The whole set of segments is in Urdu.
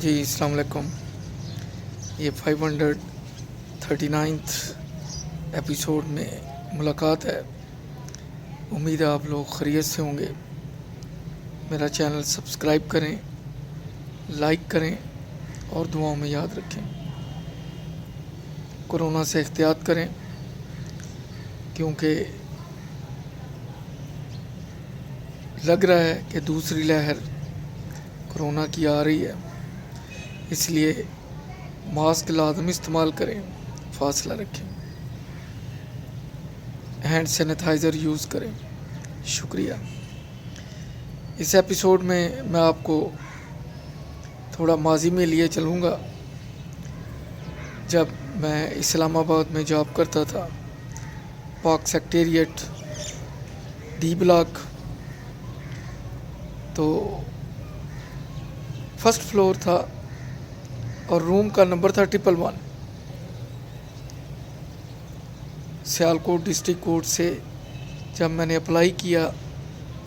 جی السلام علیکم. یہ 539 ایپیسوڈ میں ملاقات ہے. امید ہے آپ لوگ خیریت سے ہوں گے. میرا چینل سبسکرائب کریں، لائک کریں اور دعاؤں میں یاد رکھیں. کورونا سے احتیاط کریں کیونکہ لگ رہا ہے کہ دوسری لہر کورونا کی آ رہی ہے. اس لیے ماسک لازم استعمال کریں، فاصلہ رکھیں، ہینڈ سینیٹائزر یوز کریں. شکریہ. اس ایپیسوڈ میں میں آپ کو تھوڑا ماضی میں لیے چلوں گا. جب میں اسلام آباد میں جاب کرتا تھا، پاک سیکٹریٹ ڈی بلاک، تو فرسٹ فلور تھا اور روم کا نمبر تھا 111. سیالکوٹ ڈسٹرکٹ کورٹ سے جب میں نے اپلائی کیا،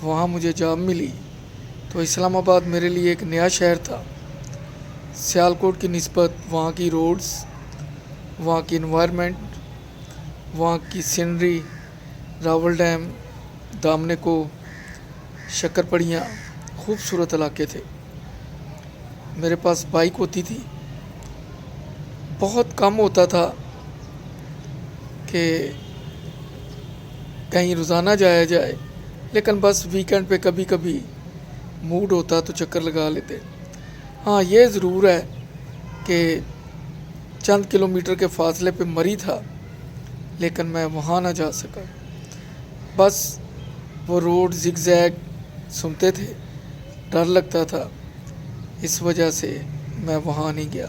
وہاں مجھے جاب ملی. تو اسلام آباد میرے لیے ایک نیا شہر تھا. سیالکوٹ کی نسبت وہاں کی روڈز، وہاں کی انوائرمنٹ، وہاں کی سینری، راول ڈیم، دامنے کو، شکر پڑیاں خوبصورت علاقے تھے. میرے پاس بائک ہوتی تھی. بہت کم ہوتا تھا کہ کہیں روزانہ جایا جائے، لیکن بس ویکنڈ پہ کبھی کبھی موڈ ہوتا تو چکر لگا لیتے. ہاں، یہ ضرور ہے کہ چند کلومیٹر کے فاصلے پہ مری تھا، لیکن میں وہاں نہ جا سکا. بس وہ روڈ زگ زیگ سنتے تھے، ڈر لگتا تھا، اس وجہ سے میں وہاں نہیں گیا.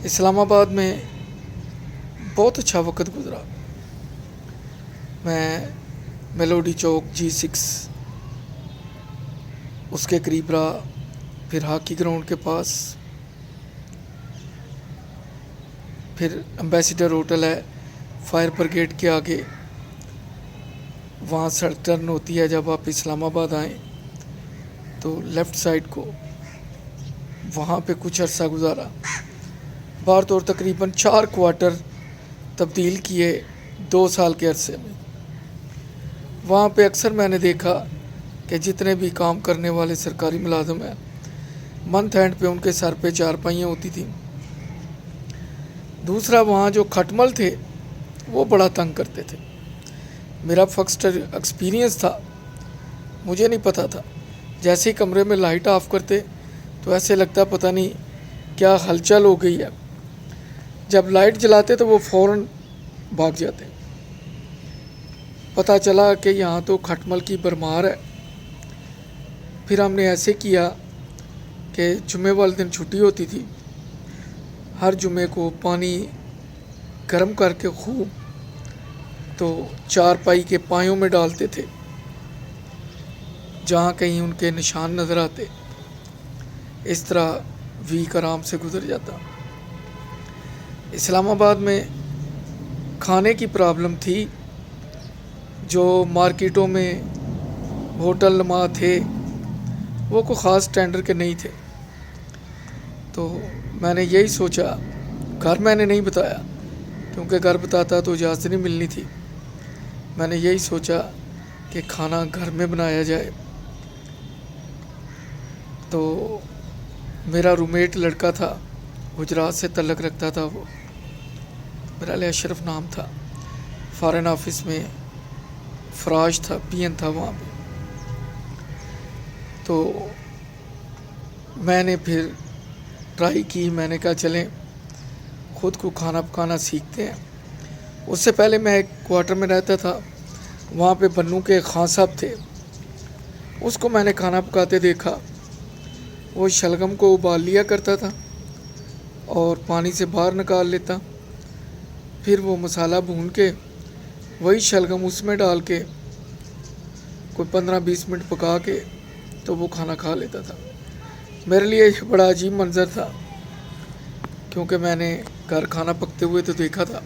اسلام آباد میں بہت اچھا وقت گزرا. میں میلوڈی چوک G6 اس کے قریب رہا، پھر ہاکی گراؤنڈ کے پاس، پھر امبیسیڈر ہوٹل ہے فائر بریگیڈ کے آگے. وہاں سڑک ٹرن ہوتی ہے. جب آپ اسلام آباد آئیں تو لیفٹ سائڈ کو، وہاں پہ کچھ عرصہ گزارا. بار طور تقریباً 4 کوارٹر تبدیل کیے 2 سال کے عرصے میں. وہاں پہ اکثر میں نے دیکھا کہ جتنے بھی کام کرنے والے سرکاری ملازم ہیں، منتھ اینڈ پہ ان کے سر پہ 4 پائیاں ہوتی تھیں. دوسرا، وہاں جو کھٹمل تھے وہ بڑا تنگ کرتے تھے. میرا فرسٹ ایکسپیرینس تھا، مجھے نہیں پتہ تھا. جیسے ہی کمرے میں لائٹ آف کرتے تو ایسے لگتا پتہ نہیں کیا ہلچل ہو گئی ہے. جب لائٹ جلاتے تو وہ فوراً بھاگ جاتے. پتہ چلا کہ یہاں تو کھٹمل کی بھرمار ہے. پھر ہم نے ایسے کیا کہ جمعے والے دن چھٹی ہوتی تھی. ہر جمعے کو پانی گرم کر کے خوب تو 4 پائی کے پایوں میں ڈالتے تھے، جہاں کہیں ان کے نشان نظر آتے. اس طرح ویک آرام سے گزر جاتا. اسلام آباد میں کھانے کی پرابلم تھی. جو مارکیٹوں میں ہوٹل نما تھے وہ کوئی خاص اسٹینڈرڈ کے نہیں تھے. تو میں نے یہی سوچا، گھر میں نے نہیں بتایا کیونکہ گھر بتاتا تو اجازت نہیں ملنی تھی. میں نے یہی سوچا کہ کھانا گھر میں بنایا جائے. تو میرا رومیٹ لڑکا تھا، گجرات سے تعلق رکھتا تھا. وہ میرا علیہ اشرف نام تھا. فارن آفس میں فراج تھا، PN تھا وہاں پہ. تو میں نے پھر ٹرائی کی. میں نے کہا چلیں خود کو کھانا پکانا سیکھتے ہیں. اس سے پہلے میں ایک کوارٹر میں رہتا تھا، وہاں پہ بنو کے خان صاحب تھے. اس کو میں نے کھانا پکاتے دیکھا. وہ شلگم کو ابال لیا کرتا تھا اور پانی سے باہر نکال لیتا. پھر وہ مسالہ بھون کے وہی شلگم اس میں ڈال کے کوئی 15-20 منٹ پکا کے تو وہ کھانا کھا لیتا تھا. میرے لیے یہ بڑا عجیب منظر تھا کیونکہ میں نے گھر کھانا پکتے ہوئے تو دیکھا تھا،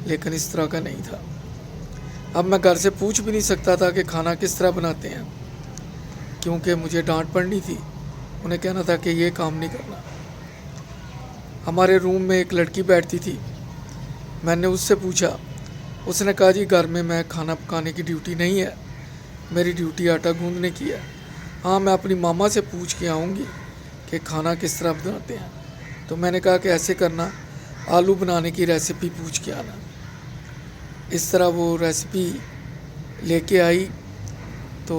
لیکن اس طرح کا نہیں تھا. اب میں گھر سے پوچھ بھی نہیں سکتا تھا کہ کھانا کس طرح بناتے ہیں، کیونکہ مجھے ڈانٹ پڑنی تھی انہیں کہنا تھا کہ یہ کام نہیں کرنا۔ ہمارے روم میں ایک لڑکی بیٹھتی تھی، میں نے اس سے پوچھا، اس نے کہا جی گھر میں میں کھانا پکانے کی ڈیوٹی نہیں ہے، میری ڈیوٹی آٹا گوندنے کی ہے۔ ہاں میں اپنی ماما سے پوچھ کے آؤں گی کہ کھانا کس طرح بناتے ہیں۔ تو میں نے کہا کہ ایسے کرنا، آلو بنانے کی ریسیپی پوچھ کے آنا۔ اس طرح وہ ریسیپی لے کے آئی، تو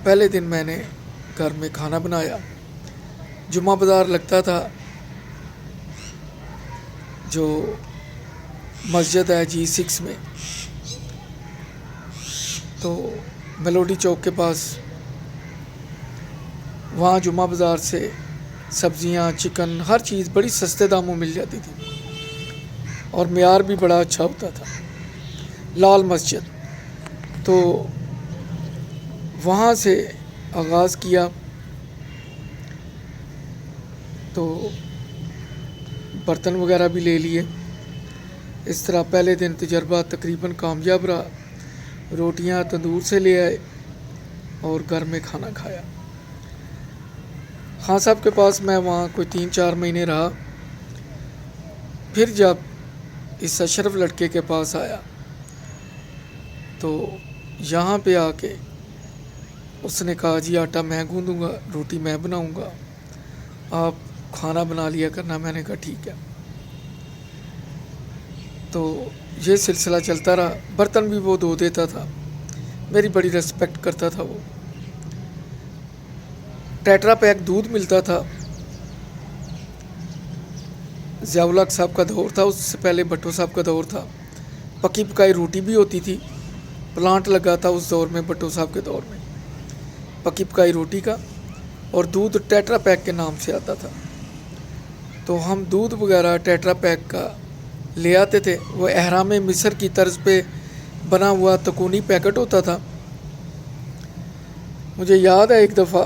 پہلے دن میں نے گھر میں کھانا بنایا۔ جمعہ بازار لگتا تھا، جو مسجد ہے G6 میں، تو میلوڈی چوک کے پاس، وہاں جمعہ بازار سے سبزیاں، چکن، ہر چیز بڑی سستے داموں مل جاتی تھی اور معیار بھی بڑا اچھا ہوتا تھا۔ لال مسجد، تو وہاں سے آغاز کیا، تو برتن وغیرہ بھی لے لیے۔ اس طرح پہلے دن تجربہ تقریباً کامیاب رہا۔ روٹیاں تندور سے لے آئے اور گھر میں کھانا کھایا۔ خان صاحب کے پاس میں وہاں کوئی 3-4 مہینے رہا۔ پھر جب اس اشرف لڑکے کے پاس آیا تو یہاں پہ آ کے اس نے کہا جی آٹا میں گوندوں گا، روٹی میں بناؤں گا، آپ کھانا بنا لیا کرنا۔ میں نے کہا ٹھیک ہے۔ تو یہ سلسلہ چلتا رہا۔ برتن بھی وہ دھو دیتا تھا، میری بڑی ریسپیکٹ کرتا تھا وہ۔ ٹیٹرا پیک دودھ ملتا تھا۔ ضیاء الحق صاحب کا دور تھا، اس سے پہلے بھٹو صاحب کا دور تھا۔ پکی پکائی روٹی بھی ہوتی تھی، پلانٹ لگا تھا اس دور میں، بھٹو صاحب کے دور میں، پکی پکائی روٹی کا، اور دودھ ٹیٹرا پیک کے نام سے آتا تھا۔ تو ہم دودھ وغیرہ ٹیٹرا پیک کا لے آتے تھے۔ وہ احرام مصر کی طرز پہ بنا ہوا تکونی پیکٹ ہوتا تھا۔ مجھے یاد ہے ایک دفعہ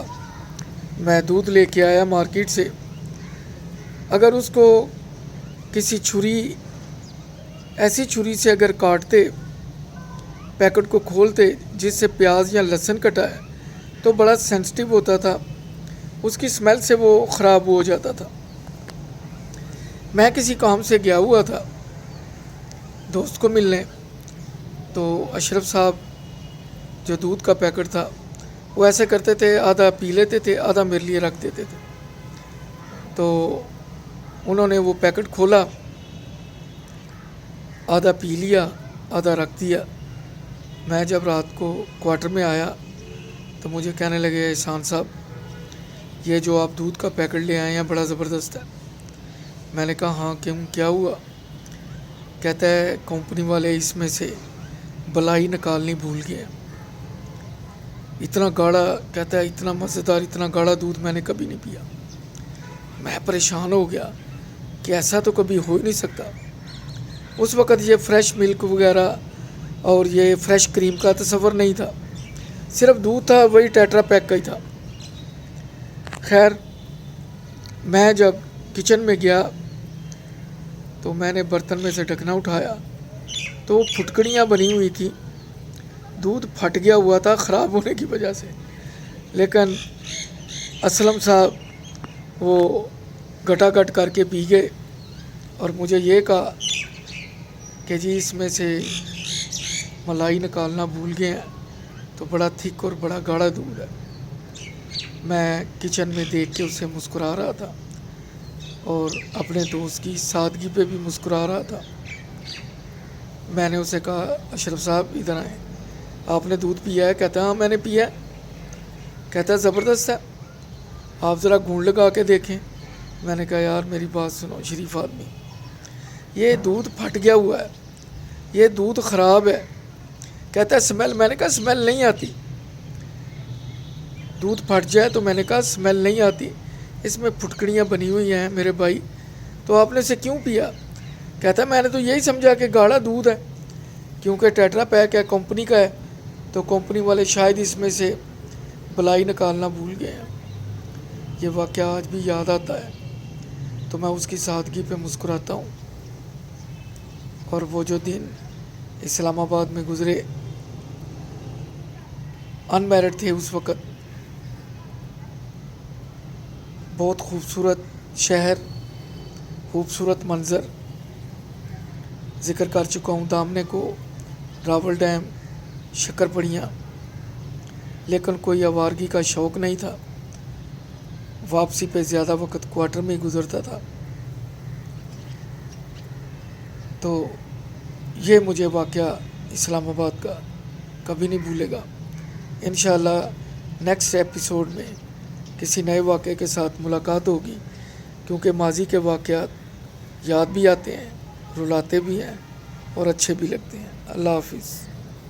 میں دودھ لے کے آیا مارکیٹ سے، اگر اس کو کسی ایسی چھری سے اگر کاٹتے، پیکٹ کو کھولتے جس سے پیاز یا لہسن کٹا ہے، تو بڑا سینسٹیو ہوتا تھا، اس کی سمیل سے وہ خراب ہو جاتا تھا۔ میں کسی کام سے گیا ہوا تھا دوست کو ملنے، تو اشرف صاحب جو دودھ کا پیکٹ تھا وہ ایسے کرتے تھے، آدھا پی لیتے تھے، آدھا میرے لیے رکھ دیتے تھے۔ تو انہوں نے وہ پیکٹ کھولا، آدھا پی لیا، آدھا رکھ دیا۔ میں جب رات کو کوارٹر میں آیا تو مجھے کہنے لگے احسان صاحب یہ جو آپ دودھ کا پیکٹ لے آئے ہیں بڑا زبردست ہے۔ میں نے کہا ہاں کیوں، کیا ہوا؟ کہتا ہے کمپنی والے اس میں سے بلائی نکالنی بھول گئے۔ اتنا گاڑھا، کہتا ہے اتنا مزیدار، اتنا گاڑھا دودھ میں نے کبھی نہیں پیا۔ میں پریشان ہو گیا کہ ایسا تو کبھی ہو ہی نہیں سکتا۔ اس وقت یہ فریش ملک وغیرہ اور یہ فریش کریم کا تصور نہیں تھا، صرف دودھ تھا، وہی ٹیٹرا پیک کا ہی تھا۔ خیر، میں جب کچن میں گیا تو میں نے برتن میں سے ڈھکنا اٹھایا تو وہ پھٹکڑیاں بنی ہوئی تھیں، دودھ پھٹ گیا ہوا تھا خراب ہونے کی وجہ سے۔ لیکن اسلم صاحب وہ گٹا گٹ کر کے پی گئے اور مجھے یہ کہا کہ جی اس میں سے ملائی نکالنا بھول گئے ہیں، تو بڑا تھک اور بڑا گاڑھا دودھ ہے۔ میں کچن میں دیکھ کے اسے مسکرا رہا تھا اور اپنے دوست کی سادگی پہ بھی مسکرا رہا تھا۔ میں نے اسے کہا اشرف صاحب ادھر آئیں، آپ نے دودھ پیا ہے؟ کہتا ہے ہاں میں نے پیا ہے۔ کہتا ہے زبردست ہے، آپ ذرا گھونٹ لگا کے دیکھیں۔ میں نے کہا یار میری بات سنو شریف آدمی، یہ دودھ پھٹ گیا ہوا ہے، یہ دودھ خراب ہے۔ کہتا ہے سمیل؟ میں نے کہا سمیل نہیں آتی، دودھ پھٹ جائے تو میں نے کہا سمیل نہیں آتی، اس میں پھٹکڑیاں بنی ہوئی ہیں میرے بھائی، تو آپ نے اسے کیوں پیا؟ کہتا ہے میں نے تو یہی سمجھا کہ گاڑھا دودھ ہے، کیونکہ ٹیٹرا پیک ہے، کمپنی کا ہے، تو کمپنی والے شاید اس میں سے بلائی نکالنا بھول گئے ہیں۔ یہ واقعہ آج بھی یاد آتا ہے تو میں اس کی سادگی پہ مسکراتا ہوں۔ اور وہ جو دن اسلام آباد میں گزرے، ان میرڈ تھے اس وقت، بہت خوبصورت شہر، خوبصورت منظر ذکر کر چکا ہوں، دامنے کو، راول ڈیم، شکر پڑیاں، لیکن کوئی آوارگی کا شوق نہیں تھا۔ واپسی پہ زیادہ وقت کوارٹر میں ہی گزرتا تھا۔ تو یہ مجھے واقعہ اسلام آباد کا کبھی نہیں بھولے گا۔ انشاءاللہ نیکسٹ ایپیسوڈ میں کسی نئے واقعے کے ساتھ ملاقات ہوگی، کیونکہ ماضی کے واقعات یاد بھی آتے ہیں، رلاتے بھی ہیں اور اچھے بھی لگتے ہیں۔ اللہ حافظ۔